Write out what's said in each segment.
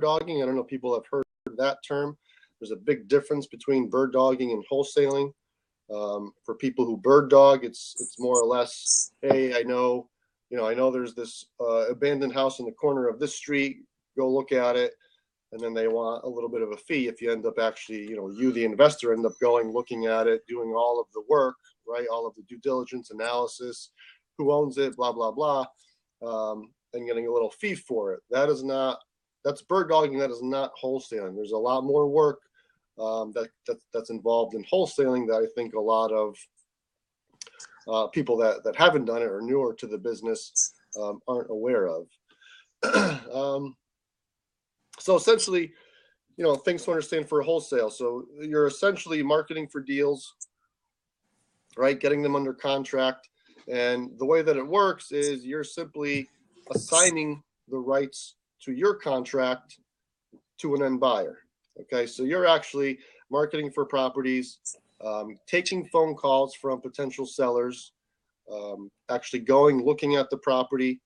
dogging. I don't know if people have heard that term. There's a big difference between bird dogging and wholesaling. For people who bird dog, it's more or less, hey, I know there's this abandoned house in the corner of this street. Go look at it, and then they want a little bit of a fee if you end up actually, you the investor end up going, looking at it, doing all of the work, right? All of the due diligence analysis, who owns it, blah blah blah, and getting a little fee for it. That's bird dogging. That is not wholesaling. There's a lot more work that's involved in wholesaling that I think a lot of people that haven't done it or newer to the business aren't aware of. So essentially, things to understand for wholesale. So you're essentially marketing for deals, right? Getting them under contract. And the way that it works is you're simply assigning the rights to your contract to an end buyer. Okay, so you're actually marketing for properties, taking phone calls from potential sellers, actually looking at the property,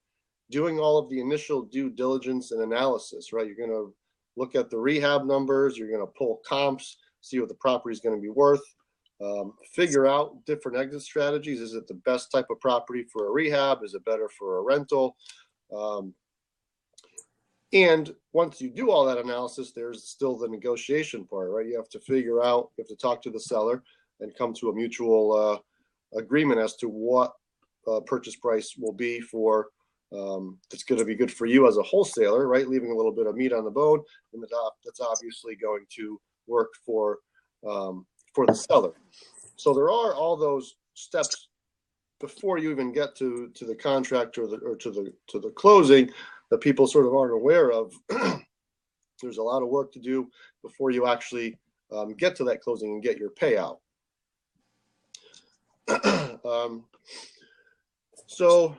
doing all of the initial due diligence and analysis, right? You're going to look at the rehab numbers, you're going to pull comps, see what the property is going to be worth, figure out different exit strategies. Is it the best type of property for a rehab? Is it better for a rental? And once you do all that analysis, there's still the negotiation part, right? You have to talk to the seller and come to a mutual agreement as to what purchase price will be for that's going to be good for you as a wholesaler, right? Leaving a little bit of meat on the bone, and that's obviously going to work for the seller. So there are all those steps before you even get to the contract or to the closing that people sort of aren't aware of. There's a lot of work to do before you actually get to that closing and get your payout. So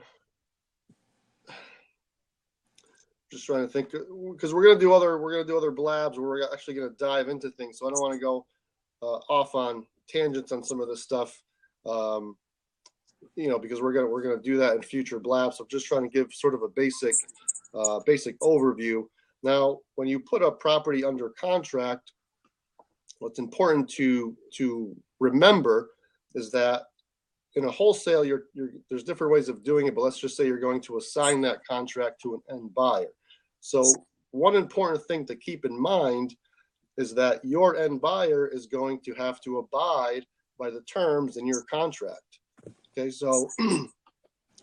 just trying to think, because we're gonna do other blabs where we're actually gonna dive into things. So I don't want to go off on tangents on some of this stuff, because we're gonna do that in future blabs. So I'm just trying to give sort of a basic overview. Now, when you put a property under contract, what's important to remember is that in a wholesale, there's different ways of doing it, but let's just say you're going to assign that contract to an end buyer. So one important thing to keep in mind is that your end buyer is going to have to abide by the terms in your contract. Okay, so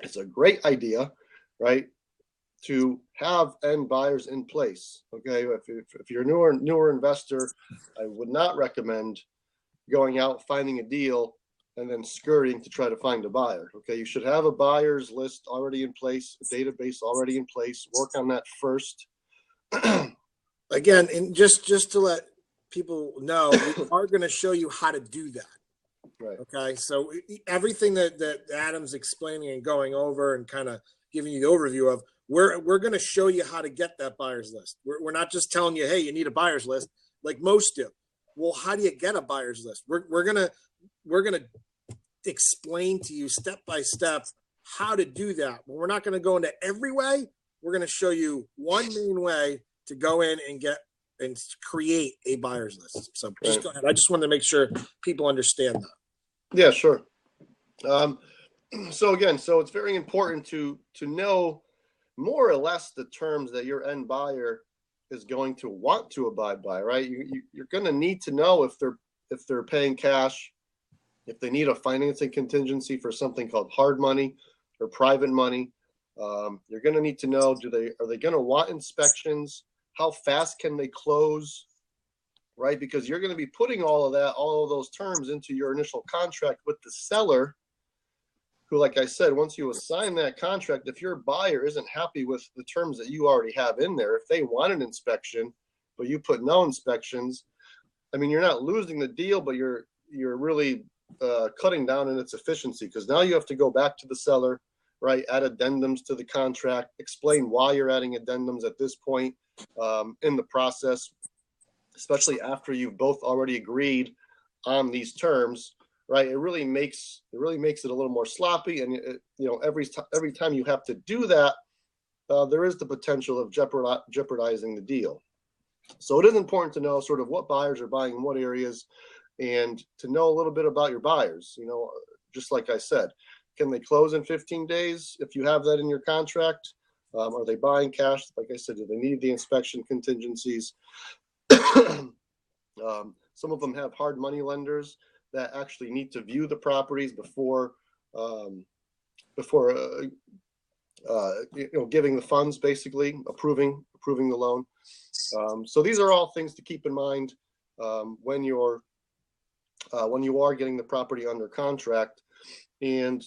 it's a great idea, right, to have end buyers in place. Okay, if you're a newer investor, I would not recommend going out, finding a deal, and then scurrying to try to find a buyer. Okay, you should have a buyer's list already in place, a database already in place. Work on that first. Again, and just to let people know, we are going to show you how to do that. Right. Okay, so everything that Adam's explaining and going over and kind of giving you the overview of, we're going to show you how to get that buyer's list. We're not just telling you, hey, you need a buyer's list like most do. Well, how do you get a buyer's list? We're gonna explain to you step by step how to do that. But we're not going to go into every way. We're going to show you one main way to go in and get and create a buyer's list. So just go ahead. I just wanted to make sure people understand that. Yeah, sure. So it's very important to know more or less the terms that your end buyer is going to want to abide by, right? You're going to need to know if they're paying cash, if they need a financing contingency for something called hard money or private money. You're going to need to know, are they going to want inspections? How fast can they close, right? Because you're going to be putting all of those terms into your initial contract with the seller, who, like I said, once you assign that contract, if your buyer isn't happy with the terms that you already have in there, if they want an inspection, but you put no inspections, I mean, you're not losing the deal, but you're really cutting down on its efficiency, because now you have to go back to the seller, right? Add addendums to the contract, explain why you're adding addendums at this point in the process, especially after you've both already agreed on these terms, right? It really makes it a little more sloppy, and every time you have to do that, there is the potential of jeopardizing the deal. So it is important to know sort of what buyers are buying in what areas, and to know a little bit about your buyers. Just like I said, can they close in 15 days if you have that in your contract? Are they buying cash? Like I said, do they need the inspection contingencies? Some of them have hard money lenders that actually need to view the properties before giving the funds, basically approving the loan. So these are all things to keep in mind when you are getting the property under contract. And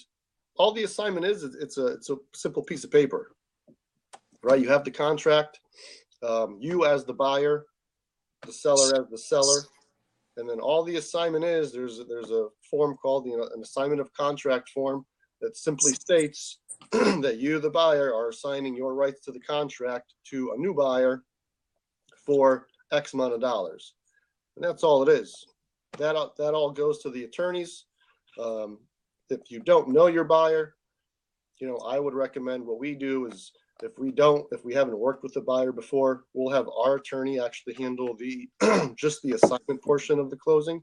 all the assignment is, it's a simple piece of paper, right? You have the contract, you as the buyer, the seller as the seller, and then all the assignment is, there's a form called an assignment of contract form that simply states that you, the buyer, are assigning your rights to the contract to a new buyer for X amount of dollars, and that's all it is. That all goes to the attorneys. If you don't know your buyer, I would recommend, what we do is, if we haven't worked with the buyer before, we'll have our attorney actually handle the just the assignment portion of the closing,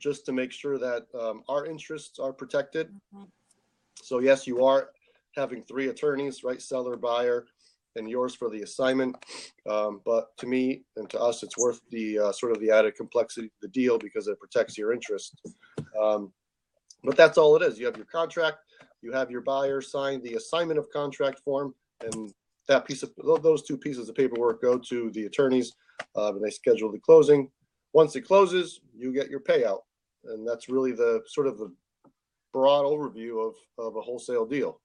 just to make sure that our interests are protected. So yes, you are having 3 attorneys, right? Seller, buyer, and yours for the assignment. But to me and to us, it's worth the sort of the added complexity of the deal, because it protects your interest. But that's all it is. You have your contract, you have your buyer sign the assignment of contract form, and those 2 pieces of paperwork go to the attorneys, and they schedule the closing. Once it closes, you get your payout, and that's really the sort of the broad overview of a wholesale deal.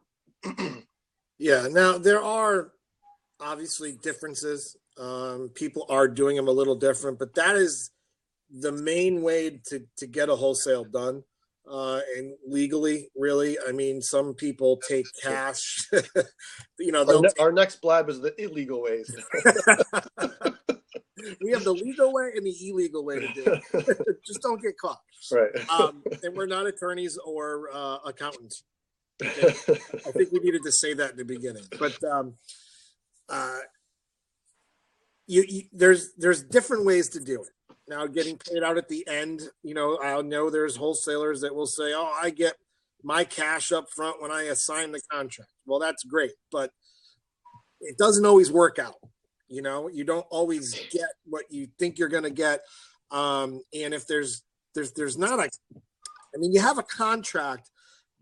Yeah. Now, there are obviously differences. People are doing them a little different, but that is the main way to get a wholesale done. And legally, really, I mean, some people take cash. Our next Blab is the illegal ways. We have the legal way and the illegal way to do it. Just don't get caught. Right. And we're not attorneys or accountants. Okay? I think we needed to say that in the beginning. But there's different ways to do it. Now, getting paid out at the end, I know there's wholesalers that will say, "Oh, I get my cash up front when I assign the contract." Well, that's great, but it doesn't always work out. You don't always get what you think you're going to get. And if there's not you have a contract,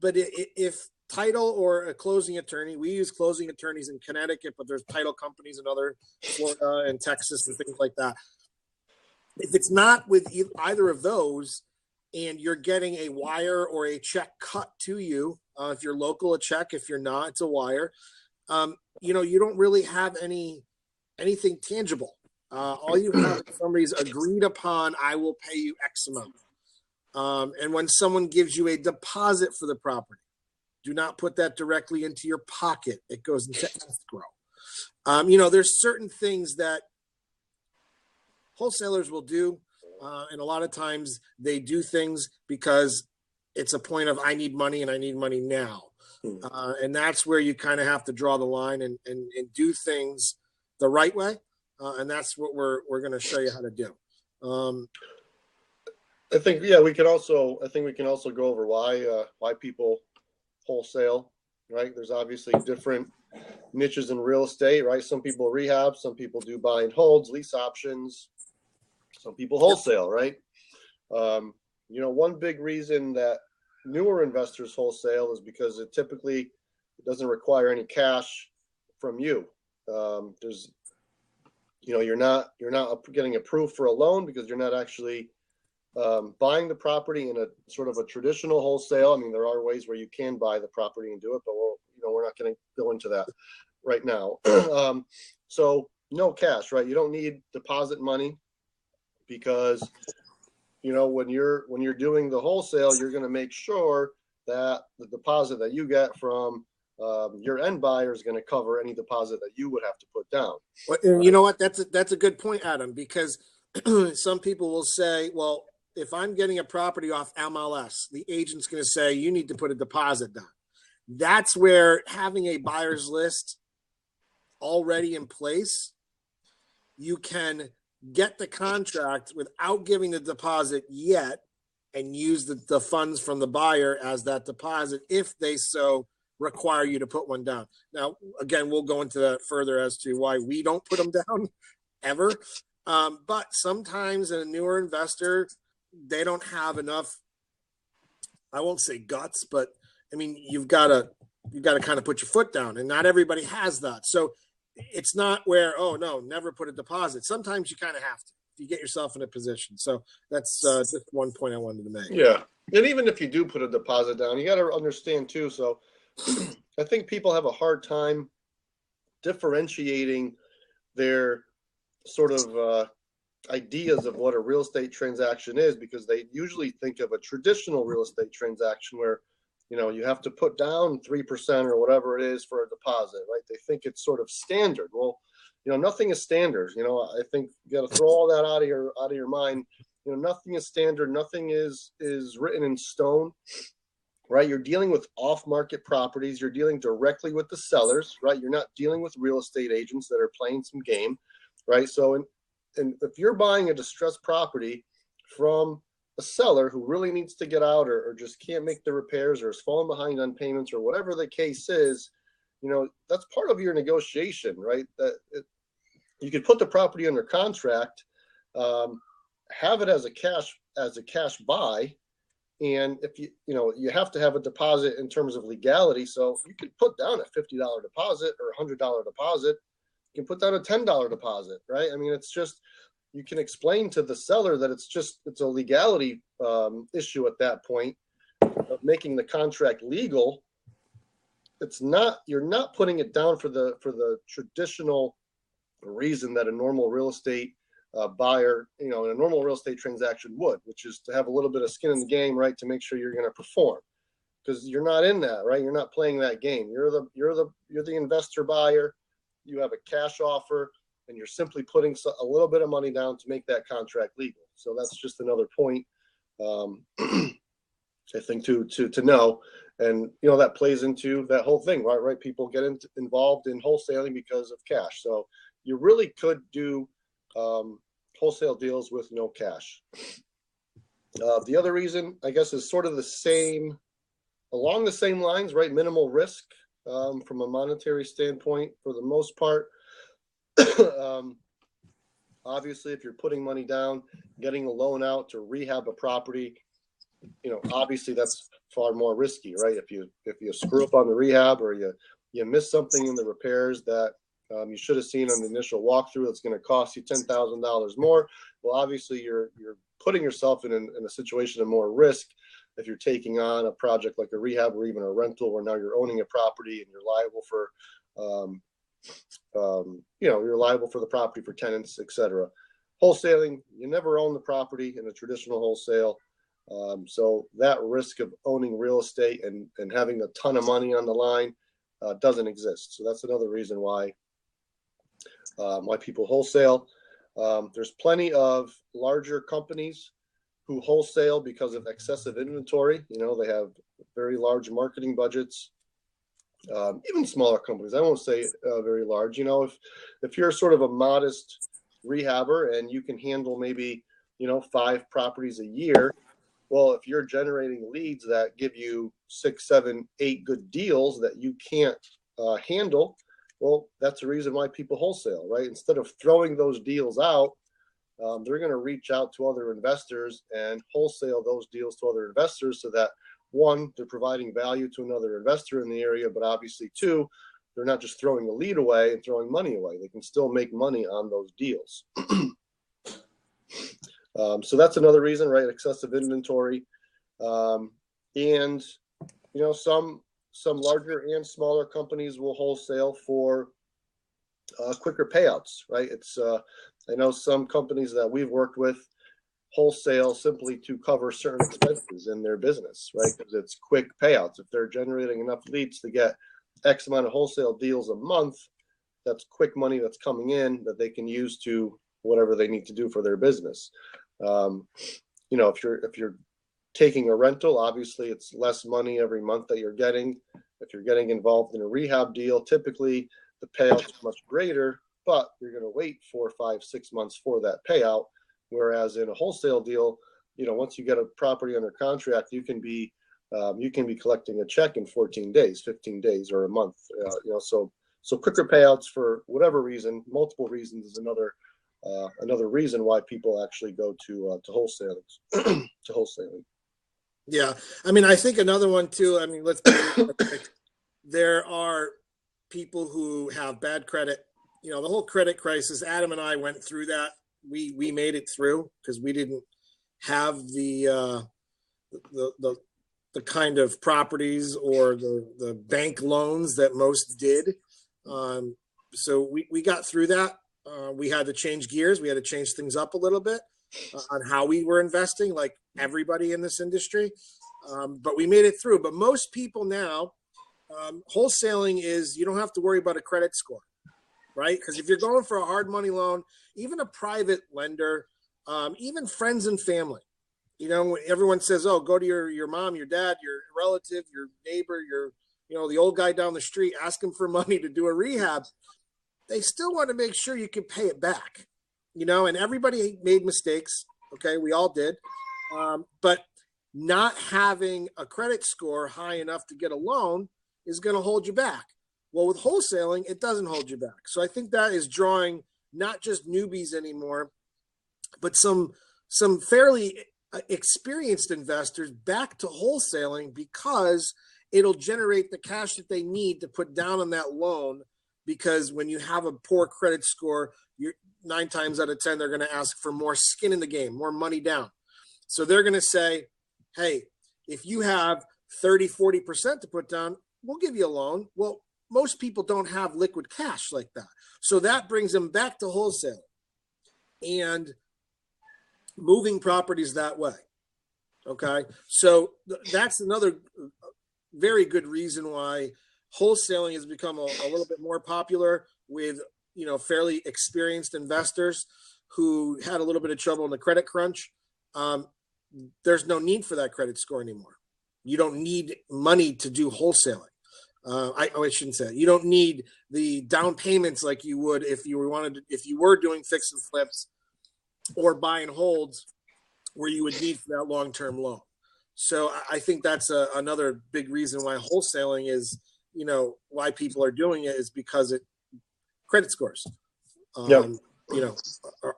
but if title or a closing attorney, we use closing attorneys in Connecticut, but there's title companies in other Florida and Texas and things like that. If it's not with either of those, and you're getting a wire or a check cut to you, if you're local, a check; if you're not, it's a wire. You don't really have anything tangible. All you have is somebody's agreed upon, I will pay you X amount. And when someone gives you a deposit for the property, do not put that directly into your pocket. It goes into escrow. There's certain things that wholesalers will do, and a lot of times they do things because it's a point of, I need money and I need money now. And that's where you kind of have to draw the line and do things the right way. And that's what we're going to show you how to do. I think we can also go over why people wholesale, right? There's obviously different niches in real estate, right? Some people rehab, some people do buy and holds, lease options, some people wholesale, right? One big reason that newer investors wholesale is because it doesn't require any cash from you. You're not getting approved for a loan, because you're not actually buying the property in a sort of a traditional wholesale. I mean, there are ways where you can buy the property and do it, but we're not going to go into that right now. So no cash, right? You don't need deposit money, because when you're doing the wholesale, you're going to make sure that the deposit that you get from your end buyer is going to cover any deposit that you would have to put down. And you know what? That's a good point, Adam, because some people will say, well, if I'm getting a property off MLS, the agent's going to say, you need to put a deposit down. That's where having a buyer's list already in place you can get the contract without giving the deposit yet and use the funds from the buyer as that deposit if they so require you to put one down. Now, again, we'll go into that further as to why we don't put them down ever. But sometimes a newer investor, they don't have enough, I won't say guts, but I mean, you've got to kind of put your foot down, and not everybody has that. So it's not where, oh no, never put a deposit. Sometimes you kind of have to. You get yourself in a position. So that's just one point I wanted to make. Yeah. And even if you do put a deposit down, you got to understand too. So I think people have a hard time differentiating their sort of ideas of what a real estate transaction is, because they usually think of a traditional real estate transaction where, you know, you have to put down 3% or whatever it is for a deposit, right? They think it's sort of standard. Well, you know, nothing is standard. You know, I think you got to throw all that out of your mind. You know, nothing is standard. Nothing is written in stone, right? You're dealing with off-market properties. You're dealing directly with the sellers, right? You're not dealing with real estate agents that are playing some game, right? So, and if you're buying a distressed property from a seller who really needs to get out or just can't make the repairs or is falling behind on payments or whatever the case is, you know, that's part of your negotiation, right? You could put the property under contract, have it as a cash buy, and if you have to have a deposit in terms of legality. So you could put down a $50 deposit or a $100 deposit. You can put down a $10 deposit, right? I mean, it's just, you can explain to the seller that it's a legality issue at that point of making the contract legal. You're not putting it down for the traditional reason that a normal real estate buyer, you know, in a normal real estate transaction would, which is to have a little bit of skin in the game, right? To make sure you're going to perform, because you're not in that, right? You're not playing that game. You're the investor buyer. You have a cash offer, and you're simply putting a little bit of money down to make that contract legal. So that's just another point, I think, to know. And, you know, that plays into that whole thing, right? People get involved in wholesaling because of cash. So you really could do wholesale deals with no cash. The other reason, I guess, is sort of along the same lines, right? Minimal risk from a monetary standpoint for the most part. Obviously, if you're putting money down, getting a loan out to rehab a property, you know, obviously that's far more risky, right? If you screw up on the rehab or you miss something in the repairs that you should have seen on the initial walkthrough, it's going to cost you $10,000 more. Well, obviously you're putting yourself in a situation of more risk if you're taking on a project like a rehab or even a rental where now you're owning a property and you're liable for you're liable for the property for tenants, etc. Wholesaling, you never own the property in a traditional wholesale. So that risk of owning real estate and having a ton of money on the line doesn't exist. So that's another reason why people wholesale. There's plenty of larger companies who wholesale because of excessive inventory. You know, they have very large marketing budgets. Even smaller companies, I won't say very large. You know, if you're sort of a modest rehabber and you can handle maybe, 5 properties a year, well, if you're generating leads that give you 6, 7, 8 good deals that you can't handle, well, that's the reason why people wholesale, right? Instead of throwing those deals out, they're going to reach out to other investors and wholesale those deals to other investors so that, one, they're providing value to another investor in the area, but obviously, 2, they're not just throwing a lead away and throwing money away. They can still make money on those deals. So that's another reason, right? Excessive inventory. And, some larger and smaller companies will wholesale for quicker payouts, right? I know some companies that we've worked with wholesale simply to cover certain expenses in their business, right? Because it's quick payouts. If they're generating enough leads to get X amount of wholesale deals a month, that's quick money that's coming in that they can use to whatever they need to do for their business. If you're taking a rental, obviously it's less money every month that you're getting. If you're getting involved in a rehab deal, typically the payout's much greater but you're going to wait 4, 5, 6 months for that payout. Whereas in a wholesale deal, once you get a property under contract, you can be collecting a check in 14 days, 15 days, or a month. So quicker payouts for whatever reason, multiple reasons, is another reason why people actually go to wholesaling. to wholesaling. Yeah, I mean, I think another one too. I mean, let's be realistic. There are people who have bad credit. The whole credit crisis. Adam and I went through that. We made it through because we didn't have the kind of properties or the bank loans that most did. So we got through that. We had to change gears. We had to change things up a little bit on how we were investing, like everybody in this industry. But we made it through. But most people now, wholesaling is, you don't have to worry about a credit score, right? Because if you're going for a hard money loan, even a private lender, even friends and family, everyone says, oh, go to your mom, your dad, your relative, your neighbor, the old guy down the street, ask him for money to do a rehab. They still want to make sure you can pay it back, and everybody made mistakes. Okay. We all did. But not having a credit score high enough to get a loan is going to hold you back. Well, with wholesaling, it doesn't hold you back. So I think that is drawing not just newbies anymore, but some fairly experienced investors back to wholesaling because it'll generate the cash that they need to put down on that loan. Because when you have a poor credit score, you're 9 times out of 10, they're going to ask for more skin in the game, more money down. So they're going to say, hey, if you have 30, 40% to put down, we'll give you a loan. Well, most people don't have liquid cash like that. So that brings them back to wholesale and moving properties that way. Okay. So that's another very good reason why wholesaling has become a little bit more popular with, fairly experienced investors who had a little bit of trouble in the credit crunch. There's no need for that credit score anymore. You don't need money to do wholesaling. I shouldn't say that. You don't need the down payments like you would if you were doing fix and flips or buy and holds, where you would need for that long-term loan. So I think that's another big reason why wholesaling is, why people are doing it, is because credit scores,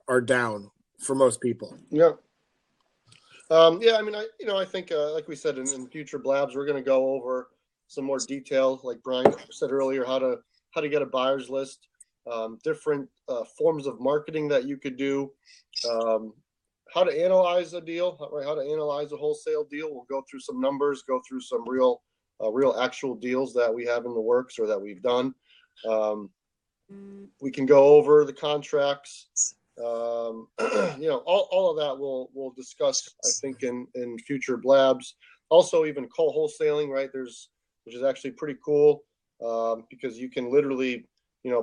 are down for most people. Yeah. I mean, I think, like we said, in future Blabs, we're going to go over some more detail, like Brian said earlier, how to get a buyer's list, different forms of marketing that you could do, how to analyze a deal, right? How to analyze a wholesale deal. We'll go through some numbers, go through some real actual deals that we have in the works or that we've done. We can go over the contracts. All of that we'll discuss, I think, in future Blabs. Also, even co-wholesaling, right? Which is actually pretty cool, because you can literally,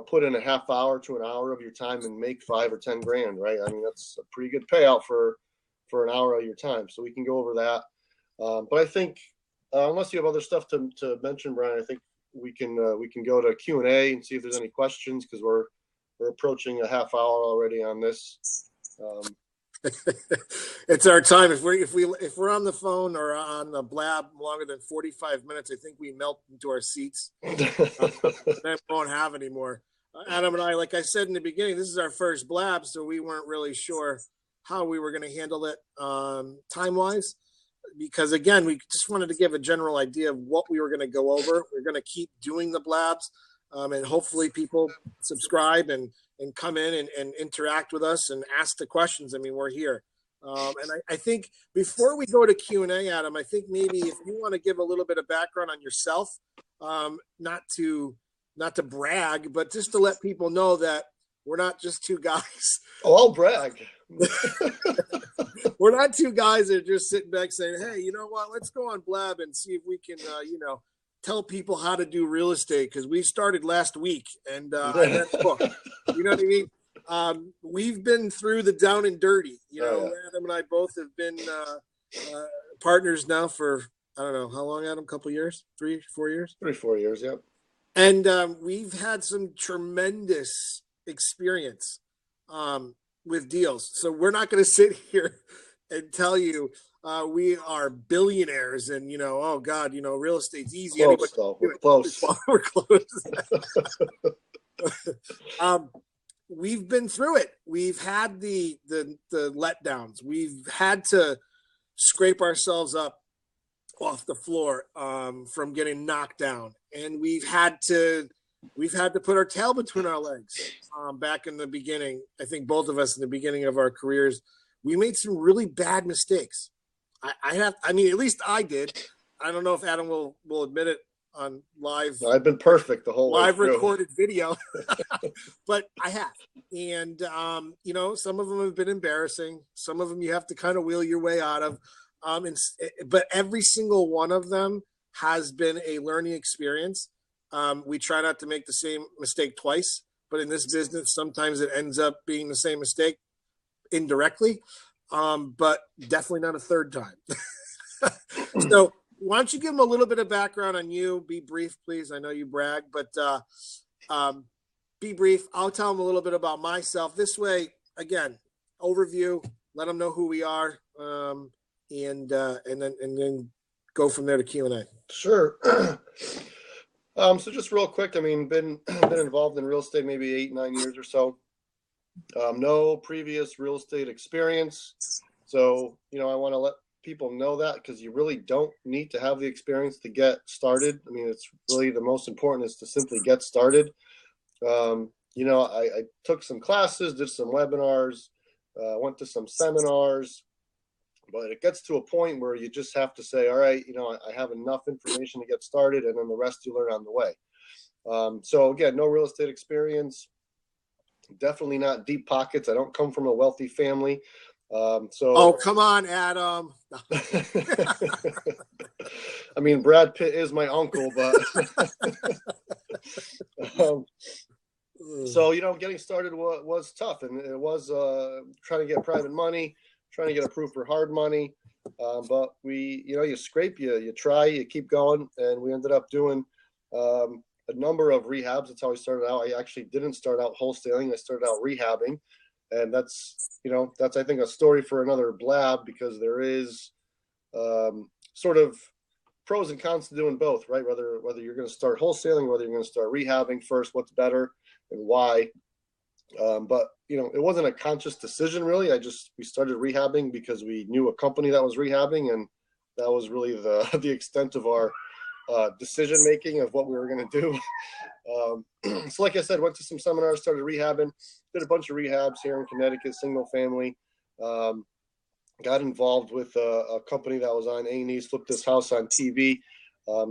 put in a half hour to an hour of your time and make 5 or 10 grand, right? I mean, that's a pretty good payout for an hour of your time. So we can go over that. But I think, unless you have other stuff to mention, Brian, I think we can go to Q&A and see if there's any questions, because we're approaching a half hour already on this. It's our time. If we're on the phone or on the Blab longer than 45 minutes, I think we melt into our seats. That won't have anymore. Adam and I, like I said in the beginning, this is our first Blab, so we weren't really sure how we were going to handle it time-wise. Because again, we just wanted to give a general idea of what we were going to go over. We're going to keep doing the Blabs, and hopefully people subscribe and come in and interact with us and ask the questions. I mean, we're here. And I think before we go to Q&A, Adam, I think maybe if you want to give a little bit of background on yourself, not to brag, but just to let people know that we're not just two guys. Oh, I'll brag. We're not two guys that are just sitting back saying, hey, you know what, let's go on Blab and see if we can, tell people how to do real estate, because we started last week and I read the book. You know what I mean? We've been through the down and dirty. Adam and I both have been partners now for, I don't know, how long, Adam? A couple years? 3-4 years? 3-4 years, yep. And we've had some tremendous experience with deals. So we're not going to sit here and tell you we are billionaires and, oh God, real estate's easy. Close, Anybody though. can We're do close. it. We're close. We've been through it. We've had the letdowns. We've had to scrape ourselves up off the floor from getting knocked down, and we've had to put our tail between our legs. Back in the beginning, I think both of us in the beginning of our careers, we made some really bad mistakes. I mean, at least I did. I don't know if Adam will admit it on live. I've been perfect the whole way live through. Recorded video, but I have. And, some of them have been embarrassing. Some of them you have to kind of wheel your way out of. But every single one of them has been a learning experience. We try not to make the same mistake twice, but in this business, sometimes it ends up being the same mistake indirectly, but definitely not a third time. So why don't you give them a little bit of background on you? Be brief, please. I know you brag, but be brief. I'll tell them a little bit about myself. This way, again, overview, let them know who we are, and then go from there to Q&A. Sure. So just real quick, I mean, been involved in real estate maybe 8-9 years or so. No previous real estate experience. So, I want to let people know that, because you really don't need to have the experience to get started. I mean, it's really the most important is to simply get started. I took some classes, did some webinars, went to some seminars, but it gets to a point where you just have to say, all right, I have enough information to get started, and then the rest you learn on the way. So again, no real estate experience, definitely not deep pockets. I don't come from a wealthy family. Oh, come on, Adam. I mean, Brad Pitt is my uncle, but so, getting started was tough, and it was trying to get private money, trying to get approved for hard money. But you scrape, you try, you keep going, and we ended up doing a number of rehabs. That's how I started out. I actually didn't start out wholesaling. I started out rehabbing. And that's I think a story for another Blab, because there is sort of pros and cons to doing both, right? Whether you're going to start wholesaling, whether you're going to start rehabbing first, what's better and why. But it wasn't a conscious decision really. We started rehabbing because we knew a company that was rehabbing, and that was really the extent of our decision making of what we were going to do. So like I said, went to some seminars, started rehabbing, did a bunch of rehabs here in Connecticut, single family. Got involved with a company that was on A&E's Flip This House on TV.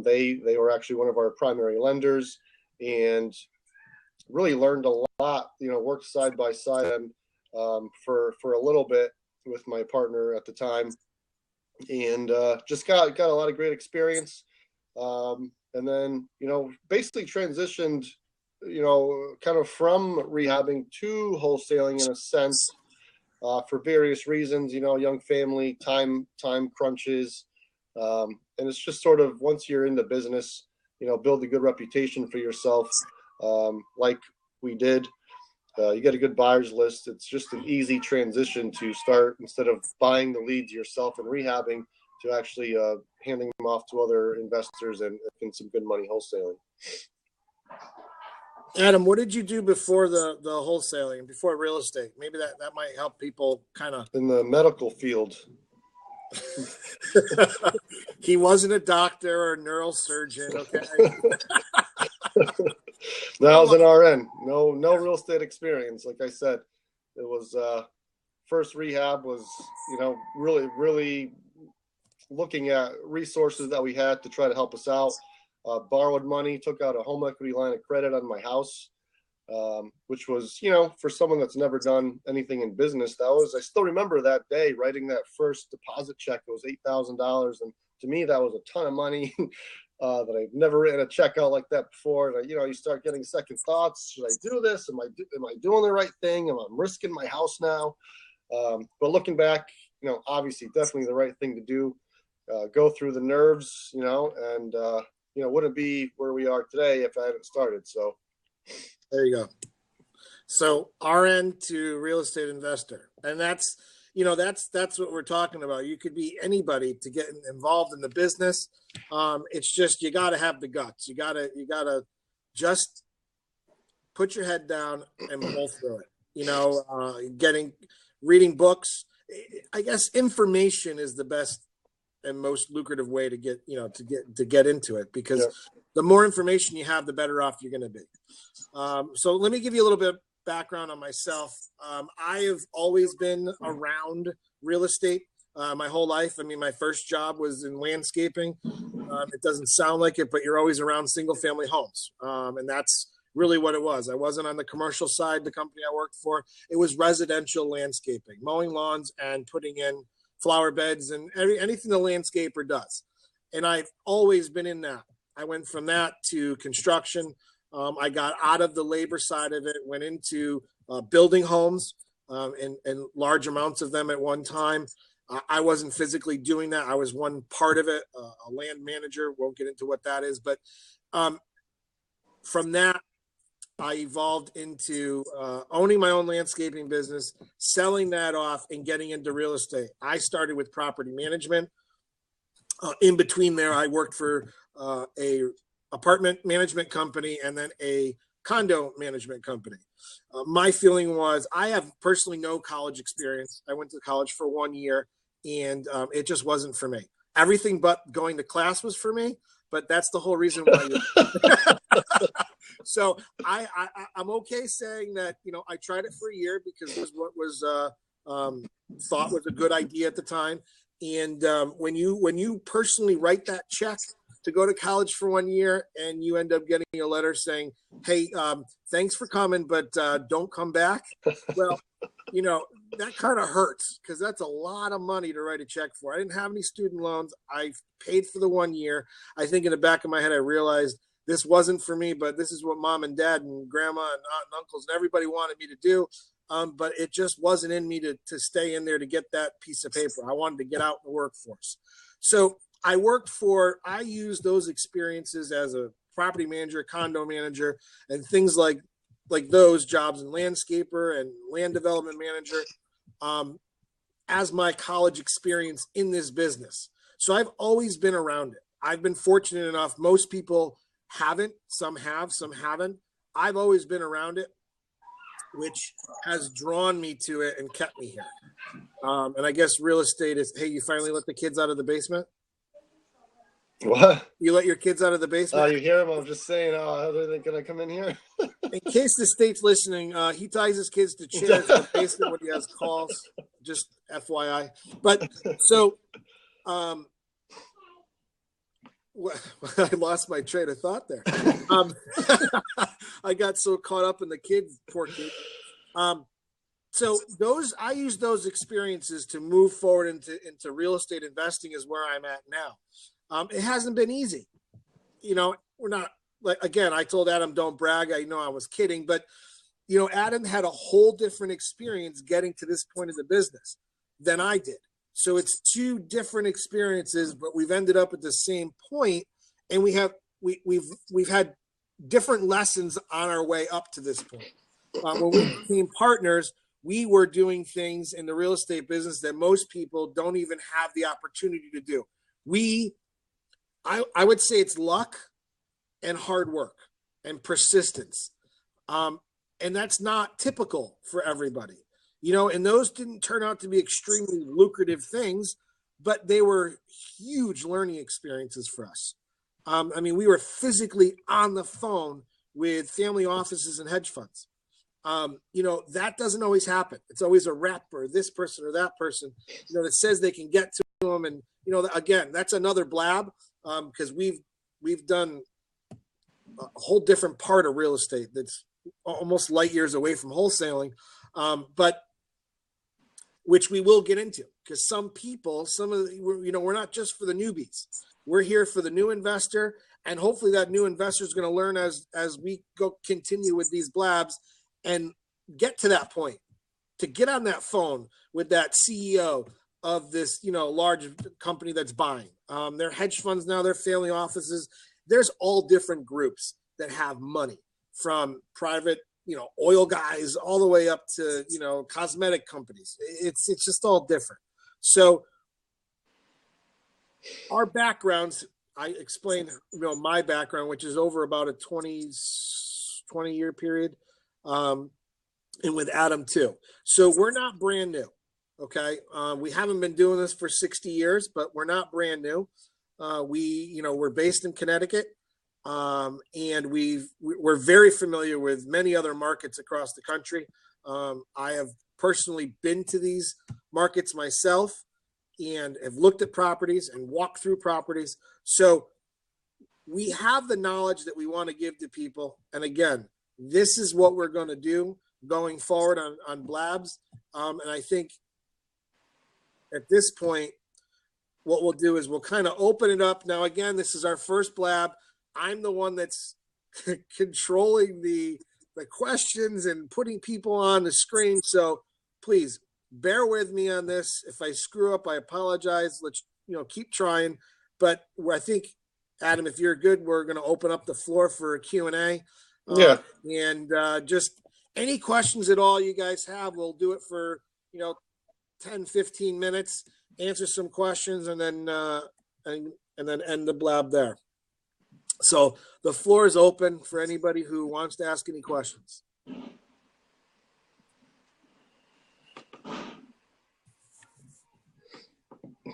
They were actually one of our primary lenders, and really learned a lot. Worked side by side for a little bit with my partner at the time, and just got a lot of great experience. And then, basically transitioned, kind of from rehabbing to wholesaling in a sense, for various reasons, young family, time crunches. And it's just sort of, once you're in the business, build a good reputation for yourself, like we did. You get a good buyer's list. It's just an easy transition to start, instead of buying the leads yourself and rehabbing, to actually handing them off to other investors and some good money wholesaling. Adam, what did you do before the wholesaling, before real estate? Maybe that might help people kind of. In the medical field. He wasn't a doctor or a neurosurgeon, okay? No, I was an RN. No real estate experience. Like I said, it was first rehab was, really looking at resources that we had to try to help us out. Borrowed money, took out a home equity line of credit on my house, which was, for someone that's never done anything in business, I still remember that day writing that first deposit check. It was $8,000. And to me, that was a ton of money that I've never written a check out like that before. And, you start getting second thoughts. Should I do this? Am I doing the right thing? Am I risking my house now? But looking back, obviously definitely the right thing to do. Go through the nerves, and, wouldn't be where we are today if I hadn't started. So there you go. So RN to real estate investor. And that's what we're talking about. You could be anybody to get involved in the business. It's just, you got to have the guts. You gotta just put your head down and roll through it. Reading books. I guess information is the best and most lucrative way to get into it, because the more information you have, the better off you're going to be. So let me give you a little bit of background on myself. I have always been around real estate my whole life. I mean, my first job was in landscaping. It doesn't sound like it, but you're always around single family homes. And that's really what it was. I wasn't on the commercial side, the company I worked for. It was residential landscaping, mowing lawns and putting in flower beds and anything the landscaper does. And I've always been in that. I went from that to construction. I got out of the labor side of it, went into building homes and large amounts of them at one time. I wasn't physically doing that. I was one part of it, a land manager. Won't get into what that is. But from that, I evolved into owning my own landscaping business, selling that off, and getting into real estate. I started with property management. In between there, I worked for a apartment management company and then a condo management company. My feeling was, I have personally no college experience. I went to college for 1 year, and it just wasn't for me. Everything but going to class was for me, but that's the whole reason why. So I'm okay saying that, I tried it for a year because it was what was thought was a good idea at the time. And when you personally write that check to go to college for 1 year and you end up getting a letter saying, hey, thanks for coming, but don't come back. Well, that kind of hurts, because that's a lot of money to write a check for. I didn't have any student loans. I paid for the 1 year. I think in the back of my head, I realized this wasn't for me, but this is what mom and dad and grandma and aunt and uncles and everybody wanted me to do. But it just wasn't in me to stay in there to get that piece of paper. I wanted to get out in the workforce. So I used those experiences as a property manager, condo manager, and things like those jobs, and landscaper and land development manager, as my college experience in this business. So I've always been around it. I've been fortunate enough. Most people haven't. Some have, some haven't. I've always been around it, which has drawn me to it and kept me here. And I guess real estate is, hey, you finally let the kids out of the basement? What? You let your kids out of the basement? Oh, you hear him? I'm just saying, are they going to come in here? In case the state's listening, he ties his kids to chairs in the basement when he has calls. Just FYI. But so I lost my train of thought there. I got so caught up in the kids, poor kid. So I use those experiences to move forward into real estate investing, is where I'm at now. It hasn't been easy. We're not, like, again, I told Adam, don't brag. I know I was kidding, but Adam had a whole different experience getting to this point of the business than I did. So it's two different experiences, but we've ended up at the same point, and we've had different lessons on our way up to this point. When we became partners, we were doing things in the real estate business that most people don't even have the opportunity to do. I would say it's luck and hard work and persistence. And that's not typical for everybody. And those didn't turn out to be extremely lucrative things, but they were huge learning experiences for us. We were physically on the phone with family offices and hedge funds. That doesn't always happen. It's always a rep or this person or that person, that says they can get to them. And, again, that's another Blab, because we've done a whole different part of real estate that's almost light years away from wholesaling, but which we will get into, because we're not just for the newbies. We're here for the new investor, and hopefully that new investor is going to learn as we continue with these Blabs and get to that point, to get on that phone with that CEO of this, large company that's buying. They're hedge funds now, they're family offices. There's all different groups that have money, from private oil guys all the way up to, cosmetic companies. It's just all different. So our backgrounds, I explained, my background, which is over about a 20-year period. And with Adam too. So we're not brand new. Okay. We haven't been doing this for 60 years, but we're not brand new. We're based in Connecticut. And we're very familiar with many other markets across the country. I have personally been to these markets myself and have looked at properties and walked through properties. So we have the knowledge that we want to give to people. And again, this is what we're going to do going forward on Blabs. And I think at this point, what we'll do is we'll kind of open it up. Now, again, this is our first Blab. I'm the one that's controlling the questions and putting people on the screen. So please bear with me on this. If I screw up, I apologize. Let's, keep trying. But I think, Adam, if you're good, we're going to open up the floor for a Q&A. Yeah. And just any questions at all you guys have, we'll do it for, 10, 15 minutes, answer some questions, and then end the Blab there. So the floor is open for anybody who wants to ask any questions.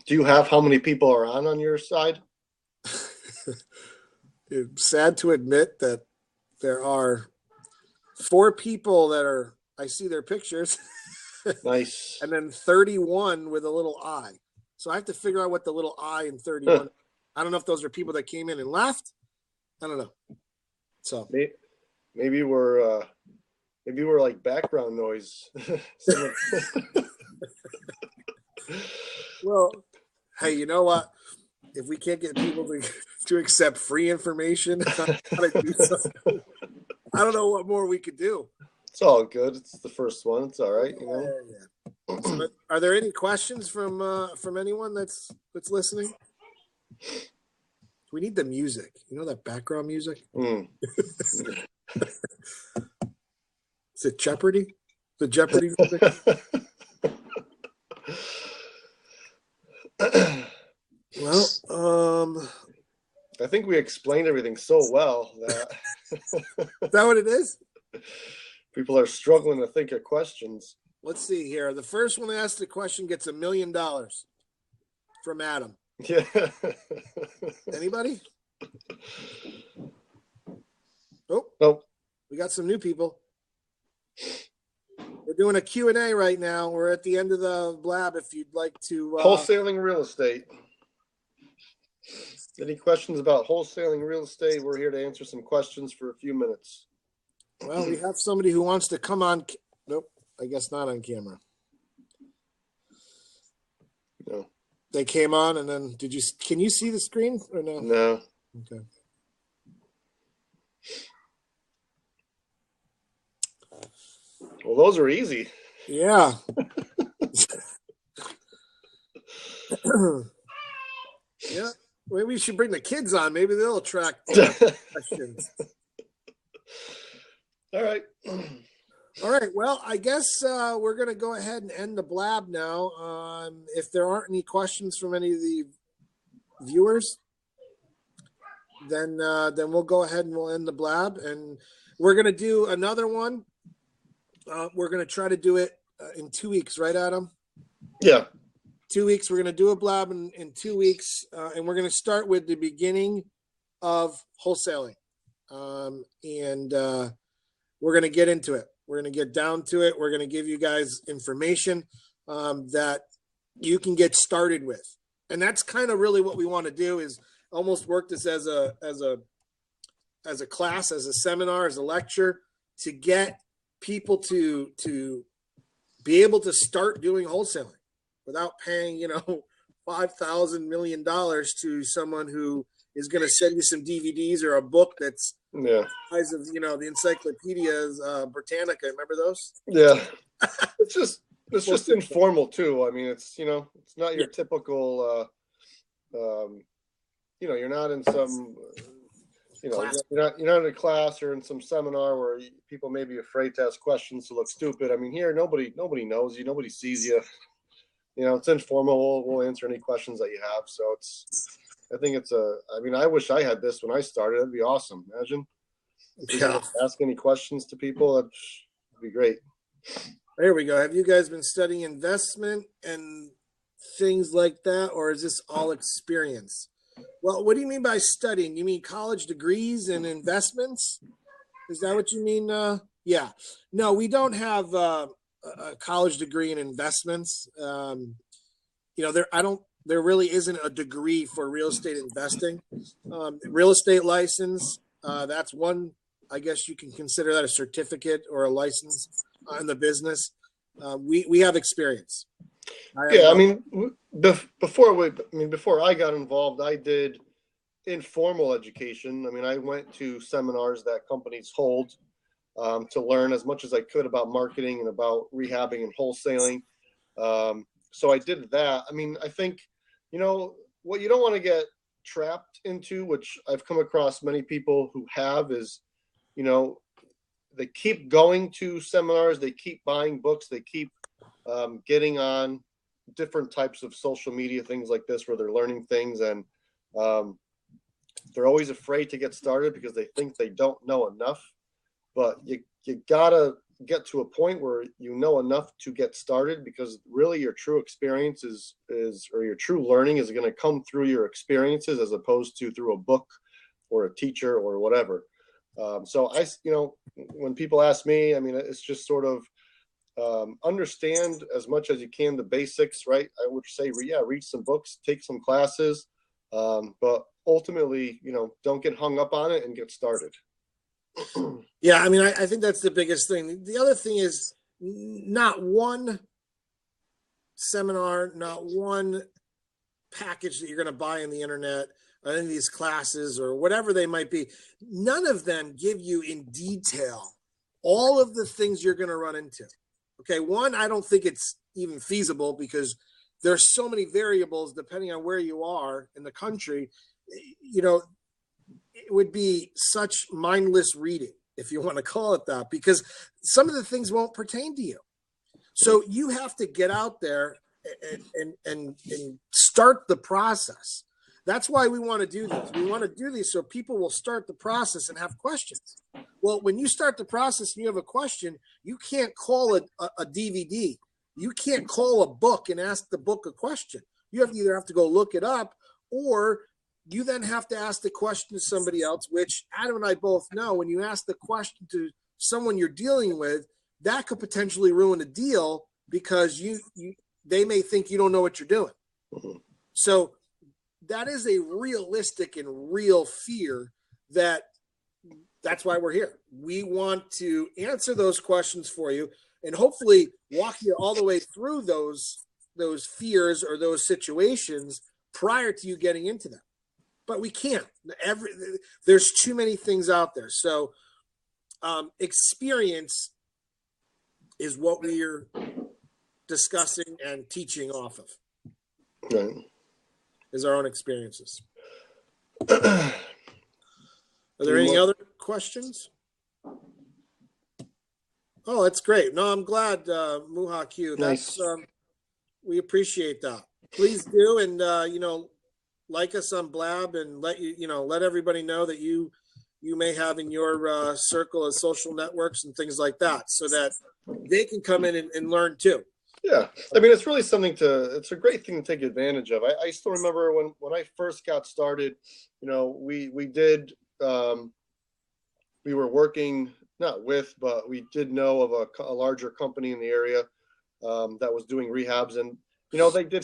Do you have how many people are on your side? It's sad to admit that there are 4 people that I see their pictures. Nice. And then 31 with a little I. So I have to figure out what the little I in 31. I don't know if those are people that came in and left. I don't know. So maybe we're like background noise. Well, hey, you know what? If we can't get people to accept free information, how to do something, I don't know what more we could do. It's all good. It's the first one. It's all right, Yeah. So, are there any questions from anyone that's listening? We need the music. That background music? Mm. Is it Jeopardy? The Jeopardy music? Well, I think we explained everything so well that is that what it is? People are struggling to think of questions. Let's see here. The first one to ask the question gets $1 million from Adam. Yeah. Anybody? Oh, nope. We got some new people. We're doing a Q&A right now. We're at the end of the Blab. If you'd like to wholesaling real estate. Any questions about wholesaling real estate? We're here to answer some questions for a few minutes. Well, we have somebody who wants to come on. Nope, I guess not on camera. No. They came on, and then can you see the screen or no? No. Okay. Well, those are easy. Yeah. Yeah. Maybe we should bring the kids on. Maybe they'll attract questions. All right. All right. Well, I guess we're going to go ahead and end the Blab now. If there aren't any questions from any of the viewers, then we'll go ahead and we'll end the Blab. And we're going to do another one. We're going to try to do it in 2 weeks, right, Adam? Yeah. 2 weeks. We're going to do a Blab in 2 weeks. And we're going to start with the beginning of wholesaling. And we're going to get into it. We're going to get down to it. We're going to give you guys information that you can get started with. And that's kind of really what we want to do, is almost work this as a class, as a seminar, as a lecture, to get people to be able to start doing wholesaling without paying, $5,000 million to someone who is going to send you some DVDs or a book that's the size of, the encyclopedias, Britannica. Remember those? Yeah. It's just informal too. I mean, it's not your typical, you're not in some class. you're not in a class or in some seminar where people may be afraid to ask questions to look stupid. I mean, here nobody knows you, nobody sees you. It's informal. We'll answer any questions that you have. So I think I mean, I wish I had this when I started. That'd be awesome. Imagine if you Yeah. could ask any questions to people. That'd be great. There we go. Have you guys been studying investment and things like that, or is this all experience? Well, what do you mean by studying? You mean college degrees and investments? Is that what you mean? Yeah. No, we don't have a college degree in investments. There really isn't a degree for real estate investing. Real estate license, that's one, I guess you can consider that a certificate or a license in the business. We have experience. I mean, before I got involved, I did informal education. I mean, I went to seminars that companies hold to learn as much as I could about marketing and about rehabbing and wholesaling. So I did that. I mean, I think, what you don't want to get trapped into, which I've come across many people who have, is, they keep going to seminars, they keep buying books, they keep getting on different types of social media things like this where they're learning things, and they're always afraid to get started because they think they don't know enough. But you gotta get to a point where you know enough to get started, because really your true experience or your true learning is going to come through your experiences as opposed to through a book or a teacher or whatever. So when people ask me, I mean, it's just sort of understand as much as you can the basics, right? I would say, read some books, take some classes, but ultimately, don't get hung up on it and get started. Yeah, I mean, I think that's the biggest thing. The other thing is not one seminar, not one package that you're going to buy on the internet, or any of these classes or whatever they might be. None of them give you in detail all of the things you're going to run into. Okay, one, I don't think it's even feasible because there's so many variables depending on where you are in the country. It would be such mindless reading, if you want to call it that, because some of the things won't pertain to you. So you have to get out there and start the process. That's why we want to do this. We want to do these so people will start the process and have questions. Well, when you start the process and you have a question, you can't call it a DVD. You can't call a book and ask the book a question. You either have to go look it up, or you then have to ask the question to somebody else, which Adam and I both know when you ask the question to someone you're dealing with, that could potentially ruin a deal because they may think you don't know what you're doing. Mm-hmm. So that is a realistic and real fear that's why we're here. We want to answer those questions for you and hopefully walk you all the way through those fears or those situations prior to you getting into them. But we can't. There's too many things out there. So experience is what we're discussing and teaching off of. Right. Is our own experiences. Are there any other questions? Oh, that's great. No, I'm glad, Muha Q. Nice. We appreciate that. Please do, and like us on Blab, and let everybody know that you may have in your circle of social networks and things like that, so that they can come in and learn too. Yeah, I mean, it's really it's a great thing to take advantage of. I still remember when I first got started, we were working not with, but we did know of a larger company in the area that was doing rehabs, and they did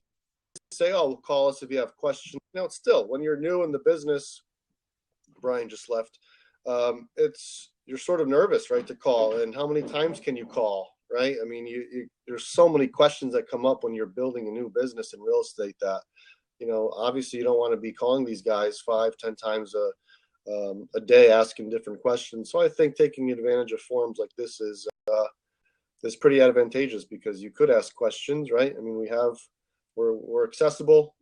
say, "Oh, call us if you have questions." Still, when you're new in the business, Brian just left. You're sort of nervous, right, to call, and how many times can you call? Right? I mean, there's so many questions that come up when you're building a new business in real estate that, obviously you don't want to be calling these guys 5-10 times a day asking different questions. So I think taking advantage of forums like this is pretty advantageous because you could ask questions, right? I mean, we're accessible.